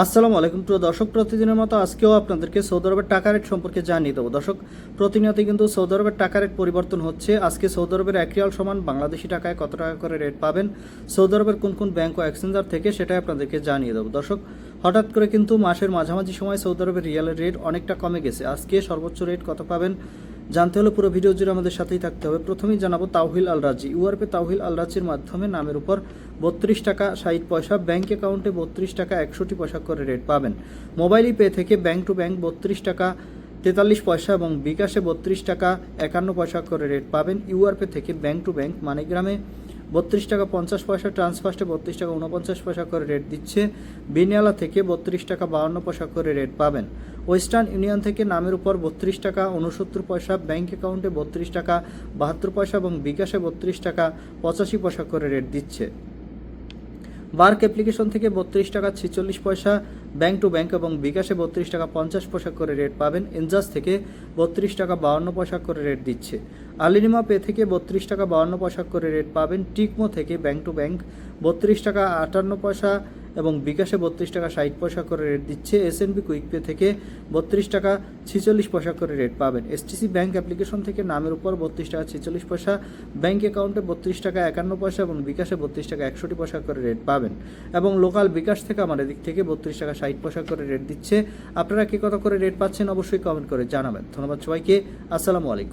আসসালামু আলাইকুম প্রিয় দর্শক, প্রতিদিনের মতো আজকেও আপনাদেরকে সৌদি আরবের টাকা রেট সম্পর্কে জানিয়ে দেবো। দর্শক, প্রতিনিয়ত কিন্তু সৌদি আরবের টাকা রেট পরিবর্তন হচ্ছে। আজকে সৌদি আরবের 1 রিয়াল সমান বাংলাদেশি টাকায় কত টাকা করে রেট পাবেন, সৌদি আরবের কোন কোন ব্যাংক ও এক্সচেঞ্জার থেকে, সেটাই আপনাদেরকে জানিয়ে দেবো। দর্শক, হঠাৎ করে কিন্তু মাসের মাঝামাঝি সময় সৌদি আরবের রিয়ালের রেট অনেকটা কমে গেছে। আজকে সর্বোচ্চ রেট কত পাবেন জানতে হলে পুরো ভিডিও জুড়ে আমাদের সাথেই থাকতে হবে। প্রথমেই জানাবো তাওহিল আল রাজি। ইউআরপে তাওহিল আল রাজির মাধ্যমে নামের উপর 32 টাকা 60 পয়সা, ব্যাঙ্ক অ্যাকাউন্টে 32 টাকা 61 পয়সা করে রেট পাবেন। মোবাইল পে থেকে ব্যাংক টু ব্যাংক 32 টাকা 43 পয়সা এবং বিকাশে 32 টাকা 51 পয়সা করে রেট পাবেন। ইউআরপে থেকে ব্যাংক টু ব্যাংক মানিগ্রামে 32 টাকা 50 পয়সা, ট্রান্সফার্স্টে 32 টাকা 49 পয়সা করে রেট দিচ্ছে। বিনিয়ালা থেকে 32 টাকা 52 পয়সা করে রেট পাবেন। ওয়েস্টার্ন ইউনিয়ন থেকে নামের উপর 32 টাকা 69 পয়সা, ব্যাংক অ্যাকাউন্টে 32 টাকা 72 পয়সা এবং বিকাশে 32 টাকা 85 পয়সা করে রেট দিচ্ছে। বার্ক অ্যাপ্লিকেশন থেকে 32 টাকা 46 পয়সা, ব্যাংক টু ব্যাংক এবং বিকাশে 32 টাকা 50 পয়সা করে রেট পাবেন। এনজাস থেকে 32 টাকা 52 পয়সা করে রেট দিচ্ছে। আলিনিমা পে থেকে 32 টাকা 52 পয়সা করে রেট পাবেন। টিকমো থেকে ব্যাংক টু ব্যাংক 32 টাকা 58 পয়সা এবং বিকাশে 32 টাকা 60 পয়সা করে রেট দিচ্ছে। এসএনবি কুইক পে থেকে 32 টাকা 46 পয়সা করে রেট পাবেন। এসটিসি ব্যাংক অ্যাপ্লিকেশন থেকে নামের উপর 32 টাকা 46 পয়সা, ব্যাংক অ্যাকাউন্টে 32 টাকা 51 পয়সা এবং বিকাশে 32 টাকা 61 পয়সা করে রেট পাবেন। এবং লোকাল বিকাশ থেকে আমাদের দিক থেকে 32 টাকা 60 পয়সা করে রেট দিচ্ছে। আপনারা কি কত করে রেট পাচ্ছেন অবশ্যই কমেন্ট করে জানাবেন। ধন্যবাদ সবাইকে। আসসালামু আলাইকুম।